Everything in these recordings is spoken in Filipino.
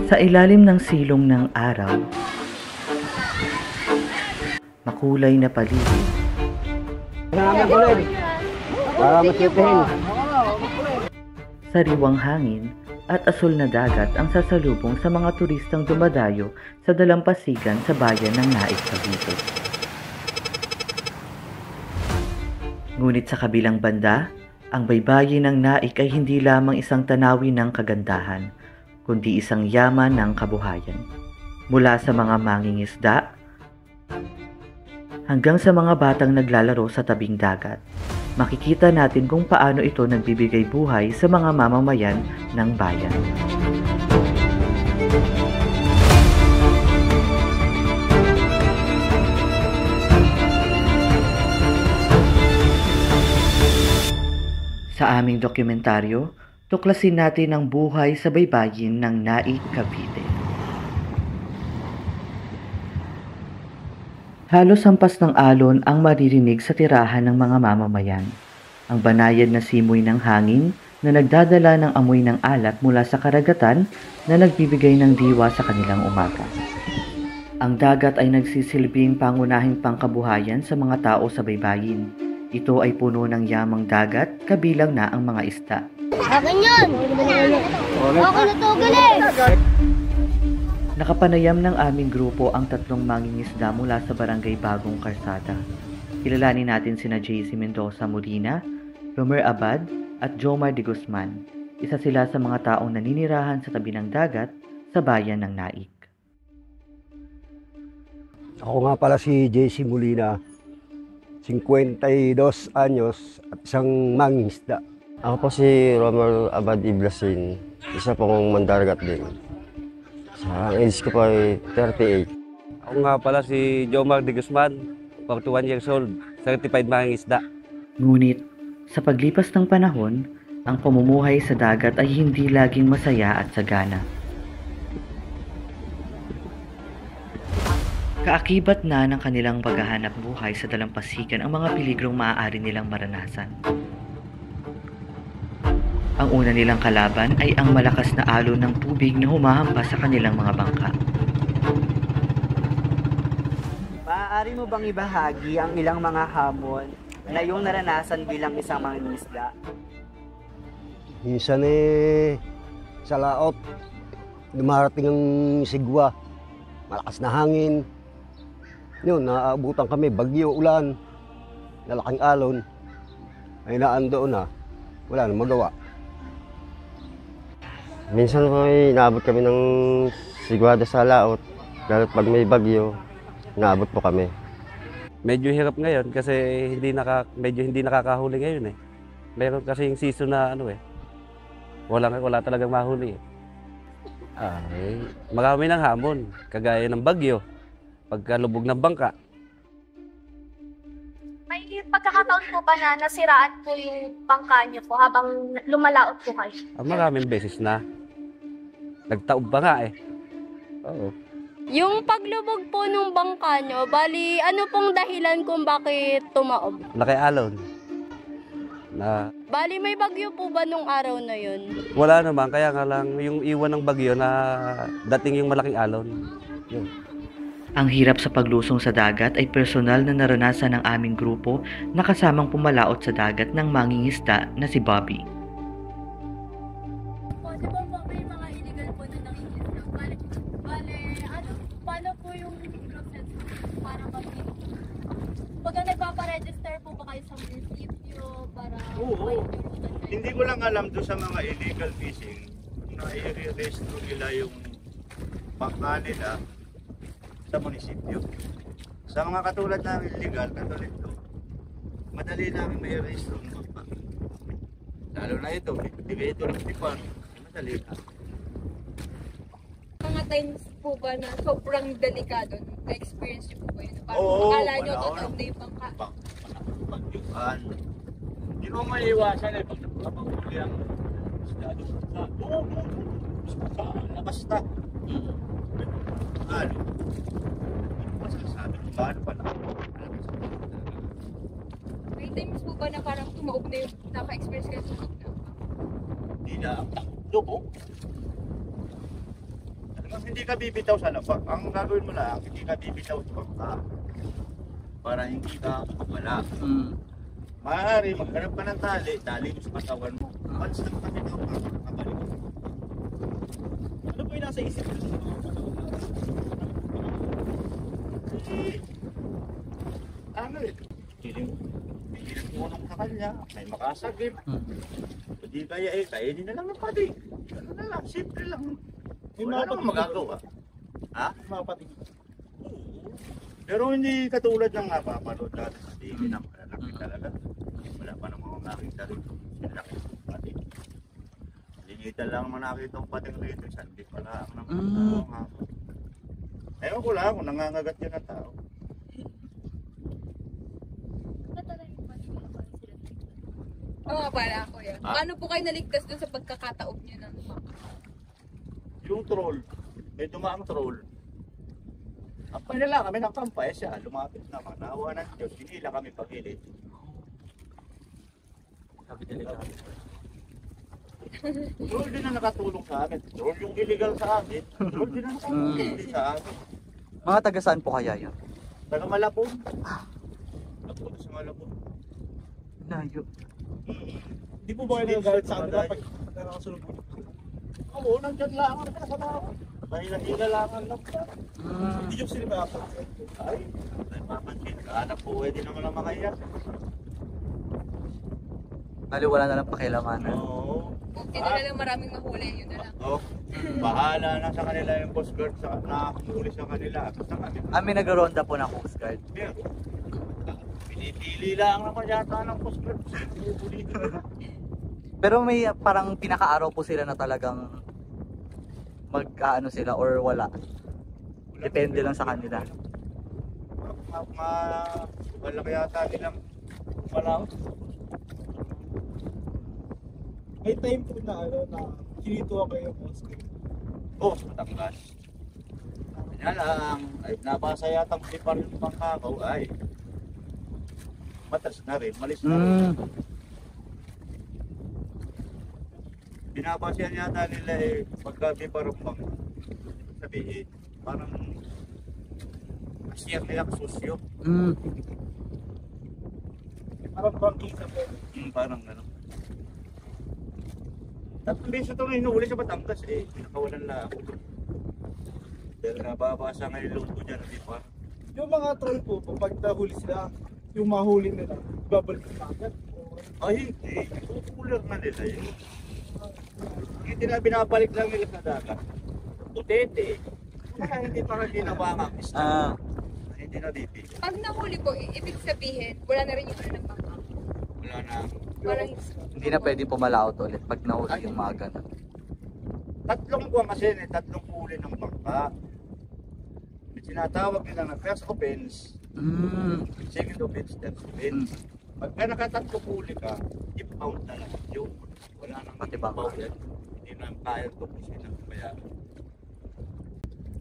Sa ilalim ng silong ng araw, makulay na paligid, sariwang hangin at asul na dagat ang sasalubong sa mga turistang dumadayo sa dalampasigan sa bayan ng Naik, Cavite. Ngunit sa kabilang banda, ang baybayin ng Naik ay hindi lamang isang tanawin ng kagandahan, kundi isang yaman ng kabuhayan. Mula sa mga mangingisda hanggang sa mga batang naglalaro sa tabing dagat, makikita natin kung paano ito nagbibigay buhay sa mga mamamayan ng bayan. Sa aming dokumentaryo, tuklasin natin ang buhay sa baybayin ng Naik, Cavite. Halos hampas ng alon ang maririnig sa tirahan ng mga mamamayan. Ang banayad na simoy ng hangin na nagdadala ng amoy ng alat mula sa karagatan na nagbibigay ng diwa sa kanilang umaga. Ang dagat ay nagsisilbing pangunahing pangkabuhayan sa mga tao sa baybayin. Ito ay puno ng yamang dagat, kabilang na ang mga isda. Akin yun! Akin na to, galing! Nakapanayam ng aming grupo ang tatlong mangingisda mula sa barangay Bagong Karsada. Kilalanin natin sina JC Mendoza Molina, Romer Abad at Jomar de Guzman. Isa sila sa mga taong naninirahan sa tabi ng dagat sa bayan ng Naik. Ako nga pala si JC Molina, 52 anyos at isang mangingisda. Ako po si Romer Abad Iblasin, isa pong mandaragat din. Sa age ko po ay 38. Ako nga pala si Jomar de Guzman, 41 years old, certified mangingisda. Ngunit, sa paglipas ng panahon, ang pamumuhay sa dagat ay hindi laging masaya at sagana. Kaakibat na ng kanilang paghahanap buhay sa dalampasigan ang mga peligrong maaari nilang maranasan. Ang una nilang kalaban ay ang malakas na alon ng tubig na humahampas sa kanilang mga bangka. Maaari mo bang ibahagi ang ilang mga hamon na iyong naranasan bilang isang mangingisda? Minsan sa laot, dumarating ang sigwa, malakas na hangin. Yun, naaabutan kami, bagyo, ulan, lalaking alon, ay naandoon na, wala na magawa. Minsan po ay naabot kami ng sigwada sa laot, lalo't pag may bagyo, naabot po kami. Medyo hirap ngayon kasi medyo hindi nakakahuli ngayon eh. Meron kasi yung season na wala talagang mahuli eh. Ay, marami ng hamon, kagaya ng bagyo, pagkalubog ng bangka. May pagkakataon po ba na nasiraan po yung bangka niyo po habang lumalaot po kayo? Maraming beses na. Nagtaob pa nga eh. Oo. Yung paglubog po nung bangka nyo, bali ano pong dahilan kung bakit tumaob? Laki alon. Bali may bagyo po ba nung araw na yun? Wala naman, kaya nga lang yung iwan ng bagyo na dating yung malaking alon. Yun. Ang hirap sa paglusong sa dagat ay personal na naranasan ng aming grupo na kasamang pumalaot sa dagat ng mangingisda na si Bobby. May mga illegal po na nangingisda. Paano po yung process para mag-illegal? Pagka nagpaparegister po ba kayo sa munisipyo para... Oo. Hindi ko lang alam doon sa mga illegal fishing na i-re-restro nila yung bangka nila sa munisipyo. Sa mga katulad namin illegal, katulad ito, madali namin may restro ng bangka. Lalo na ito, bigay ito ng tipan, madali na. Mga times po ba na sobrang delikado? Na-experience niyo po ba yun? Oo, akala nyo totoo na yung bangka? Bagyuhan. Hindi mo maiiwasan eh, pag napapahuli ang estado sa labas na. Ano? Masasabi ko ba ano pa na? May times po ba na parang tumaob na yung naka-experience kayo sa bangka? Hindi na ang takbo mo. Hindi ka bibitaw sa lapak. Ang gagawin mo lang, hindi ka bibitaw sa bangka. Para hindi ka wala. Maaari, maghanap ka ng tali mo sa katawan mo. Once na makabitaw ka, makabalik ka. Ano po yung nasa isip mo? Ano eh? Hindi nagpunong sa kanya, may makasagip. Hindi kaya kainin na lang ng pati. Ano na lang, simple lang. Wala namang magagawa. Ha? Mga pating. Pero hindi katulad ng napapanood natin sa TV na malalaki talaga. Wala pa namang makakita rito. Laki ng pati. Linitan lang naman nakita ang pating rito. Sandi pala ang naman. Ewan ko lang kung nangangagat yun ang tao. Oo, pala ako yan. Paano po kayo naligtas dun sa pagkakataob niyo ng Yung troll, may dumaang troll. Ang panila kami ng kampay siya, lumapit naman. Naawa ng Diyos, hinila kami pagilid. Troll din na nakatulong sa amin. Troll yung illegal sa amin. Troll din na nakatulong sa amin. Mga taga saan po kaya yun? Taga Malapon. Napunta sa Malapon. Layo. Hindi po ba kayo nagagalit sa kanila pag nakakasunod po? Oo, nandyan lang ang kasama. Mahila-hila lang ang laptop. Hindi yung sinibaka. Ay, mapansin ka. Anak po, pwede naman lang makaiyak. Bali, wala na lang pakialaman. Oo. Hindi na lang maraming mahuli, yun na lang. Oh, bahala na sa kanila yung Coast Guard sa nakakuli sa kanila. Basta kami. May nagaronda po na Coast Guard. Yeah. Pinipili lang naman yata ng Coast Guard. Pero may parang pinaka-araw po sila na talagang mag-ano sila or wala. Depende lang sa kanila. Malaki yata nilang malaw. May time po na na kinituwa kayo po. Oh, Batangas. Kanya lang, ay nabasa yata si Parang Pangkakaw ay matas na rin, malis na rin. Binabasyan yata nila pagka Biparumbang. Sabihin, parang masiyang nila kasusyo. Parang bangkisa po. Parang gano'n. Tatlong beso ito na inuuli sa Batangas pinakawalan na ako. Dahil nababasa ngayon lungko dyan, di ba? Yung mga troll po, pag nahuli sila, yung mahuli nila, babalik sa agad. Ay, hindi. Tutular na nila yun. Hindi na binabalik lang nila sa dagat. Utete. Kaya hindi para ginawa hindi na dito. Pag nahuli po, ibig sabihin, wala na rin yung ano ng bangka. Wala na. Parang Hindi na pwede pumalaot ulit pag nahuli yung mga ganun. Tatlong buwan kasi tatlong huli ng bangka. May sinatawag nila na first offense, second offense, third offense. Pagka nakatatlong huli ka, i-pound na lang yun. Wala nang Pati bangka. yan. Hindi na kaya tupusin ng bayaran.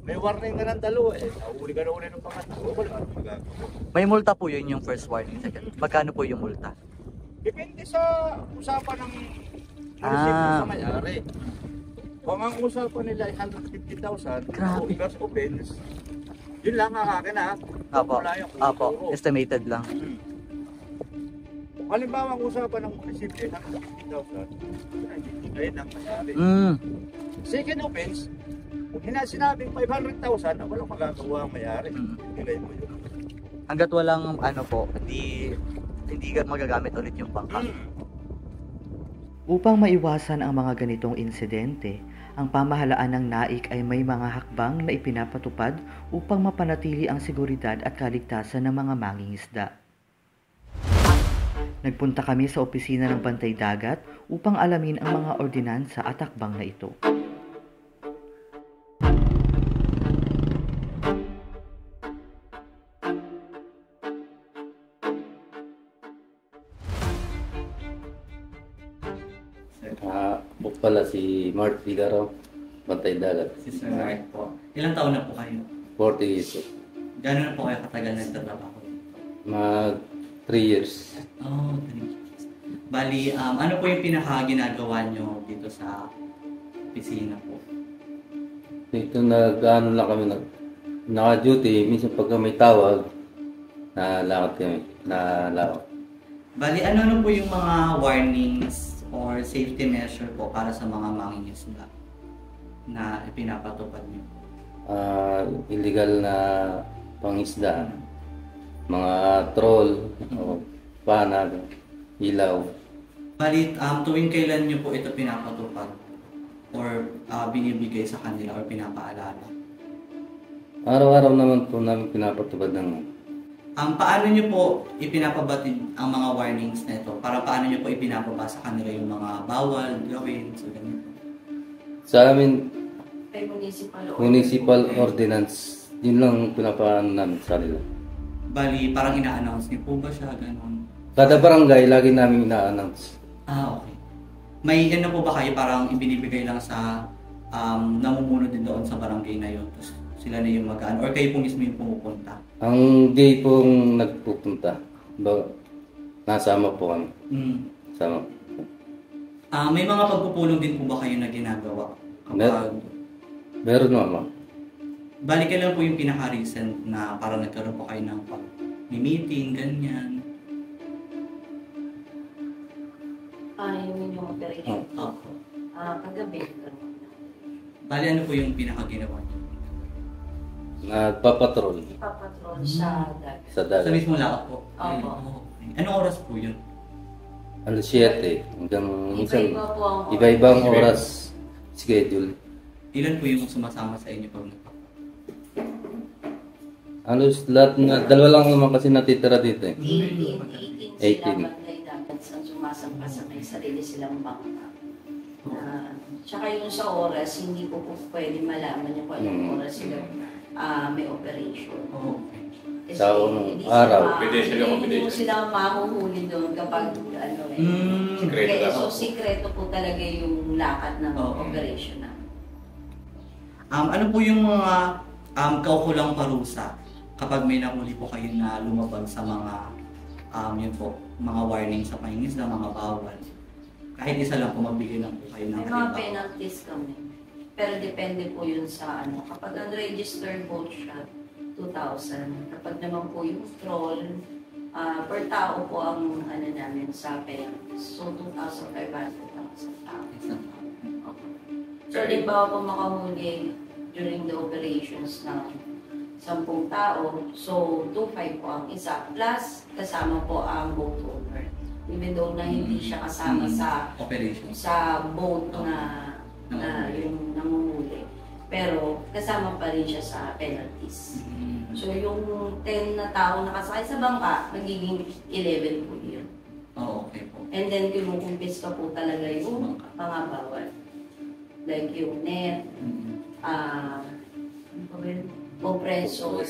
May warning na ng dalawa Nahuli ka na ulit ng pangatlo. Wala nang magagawa. May multa po yun yung first warning. Second. Magkano po yung multa? Depende sa usapan ng munisipyo sa may-ari. Kung ang usapan nila ay 150,000, Grabe. first offense, yun lang ang akin Apo. Wala yung Apo. kuturo. Estimated lang. Kung halimbawa ang usapan ng munisipyo ay 150,000, hindi kayo nang may-ari. Second offense, kung sinabing 500,000, walang magagawa ang may-ari. Bigay mo yun. Hanggat walang ano po, hindi magagamit ulit yung bangka. Upang maiwasan ang mga ganitong insidente, ang pamahalaan ng NAIC ay may mga hakbang na ipinapatupad upang mapanatili ang seguridad at kaligtasan ng mga mangingisda. Nagpunta kami sa opisina ng Bantay Dagat upang alamin ang mga ordinansa at hakbang na ito. Book pala si Mark Figaro, Bantay Dagat. Si Sir Mark po. Ilang taon na po kayo? 40 years. Gano'n na po kayo katagal nagtatrabaho? Mag 3 years. Oh, 3 years. Bali, ano po yung pinaka-ginagawa nyo dito sa opisina po? Dito nag-ano lang kami, naka-duty. Minsan pagka may tawag, nalakad kami, nalakad. Bali, ano po yung mga warnings or safety measure po para sa mga mangingisda na ipinapatupad niyo? Illegal na pangisda, mga troll, o panag, ilaw. Bali, tuwing kailan niyo po ito pinapatupad or binibigay sa kanila or pinapaalala? Araw-araw naman po namin pinapatupad ng Paano niyo po ipinapabatid ang mga warnings na ito? Para paano niyo po ipinapaba sa kanila yung mga bawal, gawin, so ganun? sa amin, May municipal municipal ordinance. Yun lang pinapaano namin sa kanila. Bali, parang ina-announce niyo po ba siya, ganun? Kada barangay, lagi namin ina-announce. Okay. May ano po ba kayo parang ibinibigay lang sa namumuno din doon sa barangay na yun? Tapos sila na yung mag-ano? Or kayo po mismo yung pumupunta? Ang day pong nagpupunta, nasama po kami. Sama. May mga pagpupulong din po ba kayo na ginagawa? Meron naman. Balik lang po yung pinaka-recent na parang nagkaroon po kayo ng pag-meeting, ganyan. Yung operation. Opo. Kagabi. Bali, ano po yung pinaka-ginawa niyo? Nagpapatrol Papatrol sa dagat. sa dagat. Sa mismo laot po? Opo. Okay. Anong oras po yun? Alas 7 hanggang minsan Iba-iba po ang iba-ibang oras schedule. Ilan po yung sumasama sa inyo pag Halos lahat na, dalawa lang naman kasi natitira dito eh. 18 18. sila banday dapat sa sumasampa sa may sarili silang bangka. Tsaka yung sa oras, hindi po pwede malaman yung kung anong oras sila may operation. Kasi Sa unang hindi araw. Hindi po sila mahuhuli doon kapag ano eh. Sikreto lang. So, sikreto po talaga yung lakad ng operation na. Ano po yung mga kaukulang parusa kapag may nahuli po kayo na lumabag sa mga yun po, mga warning sa pangingisda, mga bawal? Kahit isa lang po, magbigay lang po kayo ng May mga halimbawa. penalties kami. Pero depende po yun sa ano. Kapag unregistered boat siya, 2,000. Kapag naman po yung troll, per tao po ang ano namin sa penalties. So, 2,500 sa tao. So, di ba po makahuli during the operations ng 10 tao, so 2,500 po ang isa. Plus, kasama po ang boat owner. Even though na hindi siya kasama sa operation, sa boat na yung nangunghuli. Pero kasama pa rin siya sa penalties. So yung 10 na tao nakasakay sa bangka, magiging 11 po yun. Okay po. And then kinukumpis ka po talaga yung mga bawal. Like yung net, kompreso.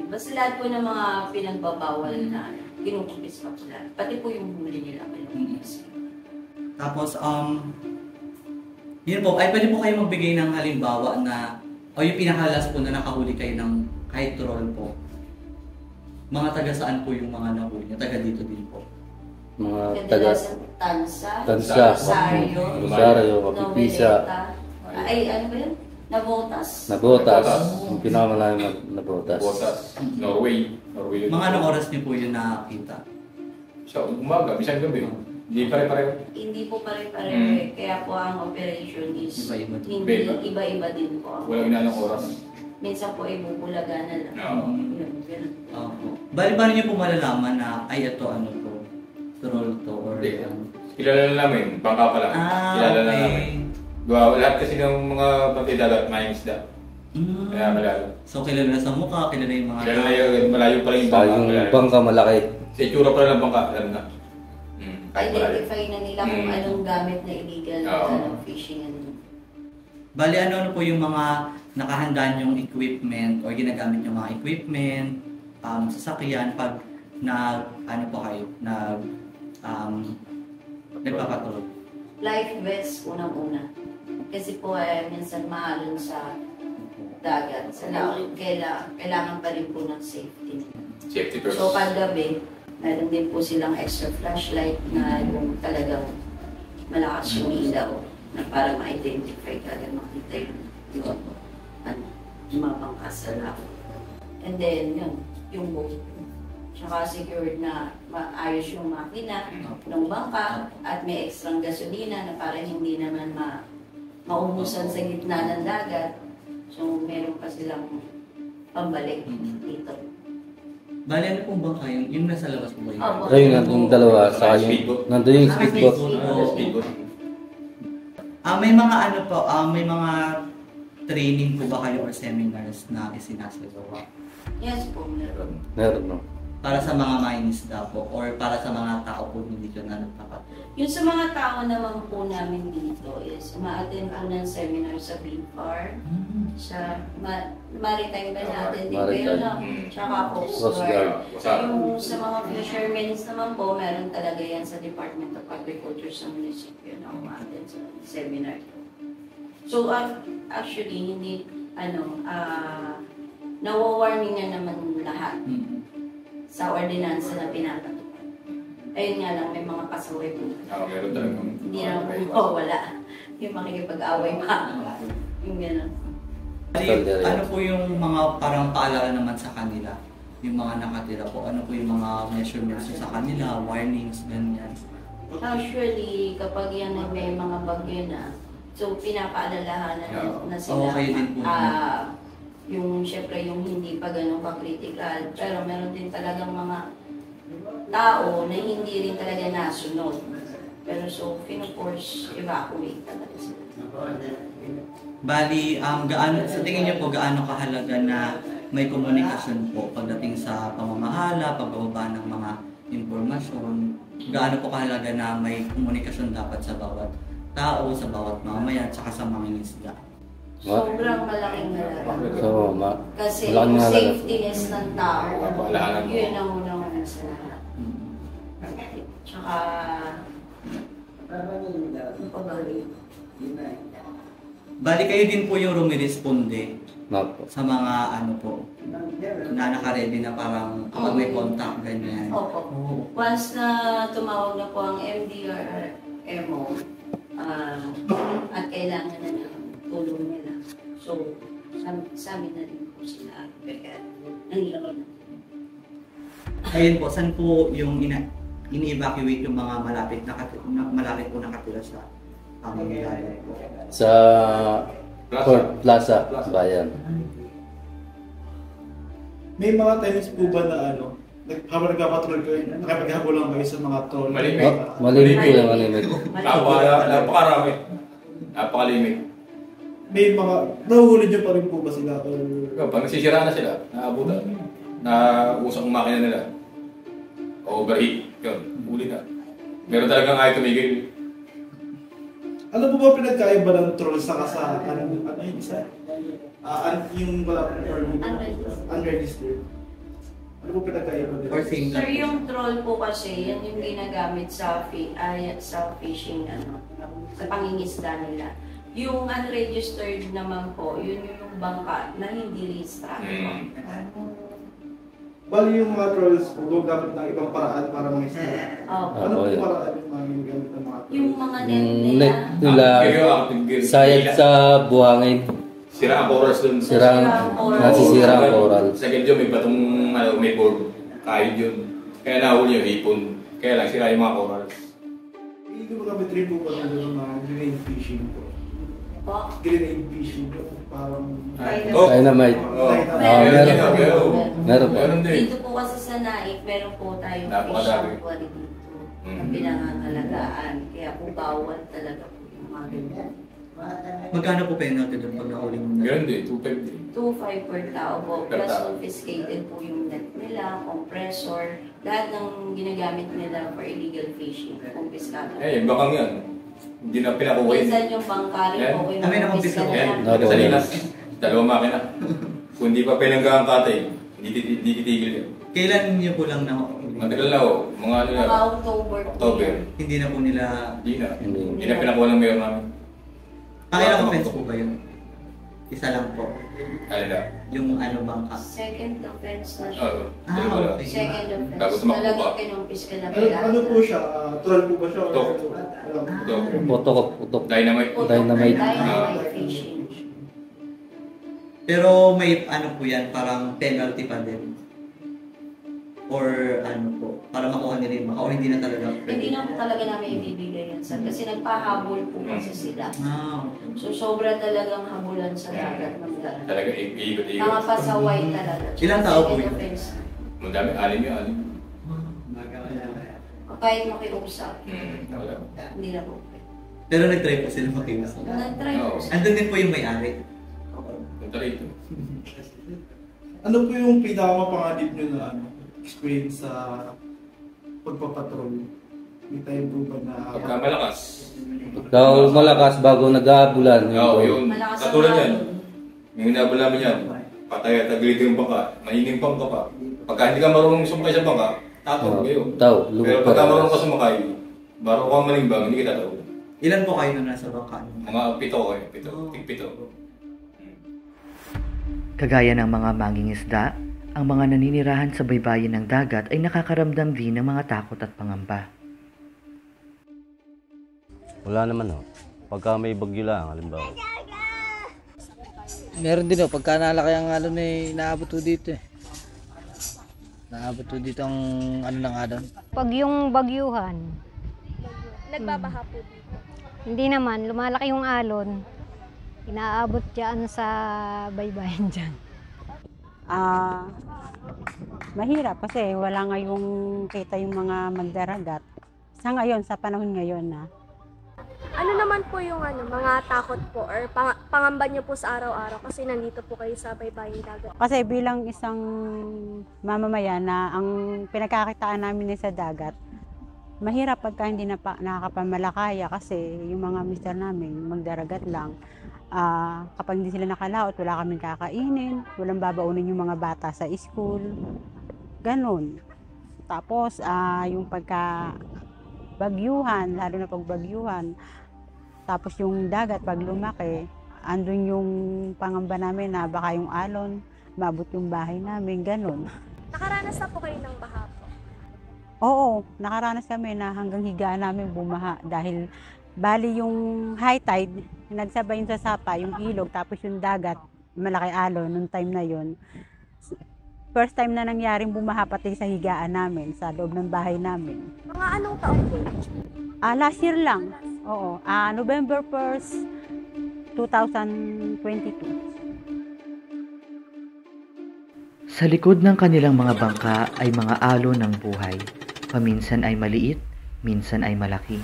Basta lahat po ng mga pinagbabawal na kinukumpis pa po lahat. Pati po yung huli nila kinukumpis. Tapos, yun po, ay pwede po kayo magbigay ng halimbawa na, o yung pinakalas po na nakahuli kayo ng kahit troll po. Mga taga saan po yung mga nahuli niya? Taga dito din po. Mga taga Tansa, Rosario, Kapipisa, ay ano ba yun? Nabotas. Yung pinakamalayo Nabotas. Norway. Mga anong oras niyo po yun nakakita? Sa umaga, minsan gabi. Hindi pare-pareho. Hindi po pare-pareho. Kaya po ang operation is iba-iba din po. Walang inalang oras. Minsan po ay bubulaga na lang. Bali, paano niyo po malalaman na ay ito ano to? Troll to or Kilala na namin, bangka pa lang. Kilala na namin. Lahat kasi ng mga pagkidagat, may isda. Kaya kilala. So kilala sa mukha, kilala yung mga... Kilala yung malayo pa rin yung Sa bangka. yung bangka malaki. Sa itsura pa rin ng bangka, alam na. Identify na nila kung anong gamit na illegal na fishing. Bali, ano po yung mga nakahanda niyong equipment or ginagamit yung mga equipment, sasakyan pag ano po kayo, nagpapatrol? Life vest unang-una. Kasi po minsan mahalon sa dagat. Sa laot, kailangan pa rin po ng safety. Safety first. So paggabi, meron din po silang extra flashlight na yung talagang malakas yung ilaw na para ma-identify ka na makita yung sa laot. And then, yun, yung boat. Tsaka secured na maayos yung makina ng bangka at may extrang gasolina na para hindi naman maubusan sa gitna ng dagat. So, meron pa silang pambalik dito. Bali, ano pong bangka yung nasa labas po ba yun? Ayun, nandun dalawa. Saka yung, nandun yung speedboat. May mga ano po, may mga training po ba kayo or seminars na isinasagawa? Yes po, meron. Meron, no? Para sa mga mangingisda po or para sa mga tao po hindi dyan na nagpapatuloy? Yung sa mga tao naman po namin dito is ma-attend po ng seminar sa BIFAR, sa maritime ba natin din kayo, no? Tsaka Coast Guard. Yung sa mga fishermen naman po, meron talaga yan sa Department of Agriculture sa munisipyo na ma-attend sa seminar. So actually, hindi, nawawarning na naman lahat sa ordinansa na pinapatupad. Ayun nga lang, may mga pasaway po. Meron talagang. Hindi na mawawala. Yung makikipag-away pa. Yung gano'n. Ano po yung mga parang paalala naman sa kanila? Yung mga nakatira po, ano po yung mga measurements sa kanila, warnings, ganyan? Actually, kapag yan ay may mga bagyo na, so pinapaalalahanan na sila. Okay din po. Yung syempre yung hindi pa ganun ka-critical, pero meron din talagang mga tao na hindi rin talaga nasunod. Pero so, pinu-force evacuate talaga sila. Bali, sa tingin niyo po, gaano kahalaga na may komunikasyon po pagdating sa pamamahala, pagbababa ng mga impormasyon? Gaano po kahalaga na may komunikasyon dapat sa bawat tao, sa bawat mamamayan, at sa mga isda? Sobrang malaking halaga. So, Kasi malaking yung halaga. safetyness ng tao, yun ang unang sa lahat. Tsaka, Bali kayo din po yung rumiresponde sa mga na nakaredy na parang kapag may contact, ganyan. Opo. Once na tumawag na po ang MDRMO, at kailangan na ng tulong nila. So, sa amin na rin po sila nangyayari. Ayun po, saan po yung ini-evacuate yung mga malapit po nakatira sa pamamayan po? Sa Port Plaza, Bayan. May mga times po ba na habang nagpapatrol kayo, nakapaghabol lang kayo sa mga troll? Malimit. Malimit po yung malimit. Napakarami. Napakalimit. May mga, nahuhuli nyo pa rin po ba sila? Pag nasisira na sila, naabutan, nausang ang makina nila, overheat, yun, huli na. Meron talagang ayaw tumigil. Ano po ba pinagkaiba ng troll sa yung isa? Yung wala pong permit, unregistered. Ano po pinagkaiba nila? Sir, yung troll po kasi, yan yung ginagamit sa fishing, sa pangingisda nila. Yung unregistered naman po, yun yung bangka na hindi registrado. Bali yung mga trolls po, gumagamit ng ibang paraan para mangisda. Ano po paraan yung mga ginagamit ng mga trolls? Yung mga Net nila, sayad sa buhangin. Sira ang corals dun. Nasisira ang coral. Sa Genjo may batong, may board, kahit yun. Kaya nahuli yung hipon. Kaya lang sira yung mga corals. Hindi mo kami trip po ba ng mga grenade fishing po? Grenade fishing po, parang... Dynamite. Meron po. Dito po kasi sa Naik, meron po tayong fish sanctuary dito na pinangangalagaan. Kaya po bawal talaga po yung mga ganyan. Magkano po penalty doon pag nahuli mo na? Ganun din, 250. 2.5 per tao po. Plus confiscated po yung net nila, compressor, lahat ng ginagamit nila for illegal fishing. Confiscado. Yung bakang yan. Hindi na pinakuha yun. Minsan yung bangkali po kayo Kami na confiscado Yan, na. sa Linas. Dalawang makina. Kung hindi pa pinanggang katay, hindi titigil yan. Kailan niyo po lang na Matagal na ho. Mga ano na. Mga October. Hindi na po nila... Hindi na pinakuha ng mayor namin. Ilang offense po ba yun? Isa lang po. Alala. Yung bangka? Second offense na siya. Oo. Okay. Second offense. Bago tumakbo Talagang pa. kinumpis ka na Ano po siya? Troll po ba siya? Putok. Putok. Dynamite. Dynamite. Dynamite fishing. Pero may ano po yan, parang penalty pa din. Or ano po, para makuha nila yung baka o hindi na talaga. Hindi na po talaga namin ibibigay yan, sir. Kasi nagpahabol po kasi sila. Okay. So, sobra talagang habulan sa dagat ng dagat. Talaga iikot-ikot. Mga pasaway talaga. Ilang tao po yun? Madami, alim yun, alim. Kahit makiusap. Wala. Hindi na po. Pero nag-try po sila makiusap. Nag-try po sila. Andun din po yung may-ari. Punta rito. Ano po yung pinakamapanganib nyo na experience sa pagpapatrol? May tayo po ba na... Pagka malakas. Pagka malakas bago nag-aabulan. Oo, yun. Malakas Katulad ang yan. Yung inabol namin yan. Patay at agilito yung bangka. Mainimpang ka pa. Pagka hindi ka marunong sumakay sa bangka, tatawag kayo. Pero pagka marunong ka sumakay, baro ka manimbang, hindi kita tawag. Ilan po kayo na nasa bangka? Mga 7 kayo. 7. Kagaya ng mga mangingisda, ang mga naninirahan sa baybayin ng dagat ay nakakaramdam din ng mga takot at pangamba. Wala naman pagka may bagyo lang, halimbawa. Meron din pagka nalaki ang alon naabot dito Naabot dito ang ng alon. Pag yung bagyuhan. Nagbabaha po dito. Hindi naman, lumalaki yung alon. Inaabot dyan sa baybayin dyan. Mahirap kasi wala ngayong kita yung mga magdaragat. Sa ngayon, sa panahon ngayon na. Ano naman po yung mga takot po or pangamba niyo po sa araw-araw kasi nandito po kayo sa baybaying dagat? Kasi bilang isang mamamayan na ang pinagkakitaan namin sa dagat, mahirap pagka hindi nakakapamalakaya kasi yung mga mister namin magdaragat lang. Kapag hindi sila nakalaot, wala kaming kakainin, walang babaunin yung mga bata sa school, ganun. Tapos yung pagka bagyuhan, lalo na pag bagyuhan, tapos yung dagat pag lumaki, andun yung pangamba namin na baka yung alon, maabot yung bahay namin, ganun. Nakaranas na po kayo ng baha po? Oo, nakaranas kami na hanggang higaan namin bumaha dahil bali yung high tide, nagsabay yung sasapa, yung ilog, tapos yung dagat, malaki alon, nung time na yun. First time na nangyaring bumaha pati sa higaan namin, sa loob ng bahay namin. Mga anong taon po? Last year lang. Oo, November 1st, 2022. Sa likod ng kanilang mga bangka ay mga alon ng buhay. Paminsan ay maliit, minsan ay malaki.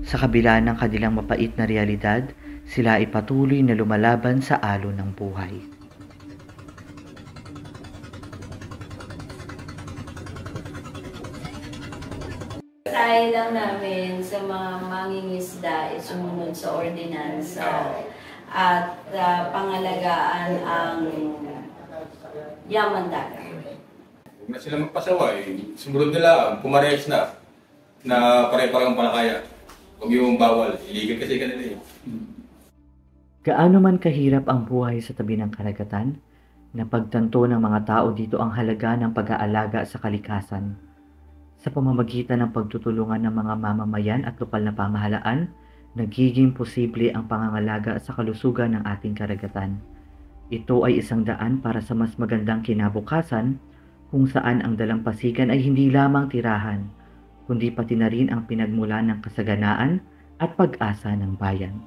Sa kabila ng kanilang mapait na realidad, sila ay patuloy na lumalaban sa alon ng buhay. Try lang namin sa mga mangingisda ay sumunod sa ordinansa at pangalagaan ang yaman dagat. Huwag na sila magpasaway. Sumunod nila, pumarehas na pare-parang palakaya. Huwag yung bawal. Illegal kasi kanila Gaano man kahirap ang buhay sa tabi ng karagatan, napagtanto ng mga tao dito ang halaga ng pag-aalaga sa kalikasan. Sa pamamagitan ng pagtutulungan ng mga mamamayan at lokal na pamahalaan, nagiging posible ang pangangalaga sa kalusugan ng ating karagatan. Ito ay isang daan para sa mas magandang kinabukasan kung saan ang dalampasigan ay hindi lamang tirahan, kundi pati na rin ang pinagmulan ng kasaganaan at pag-asa ng bayan.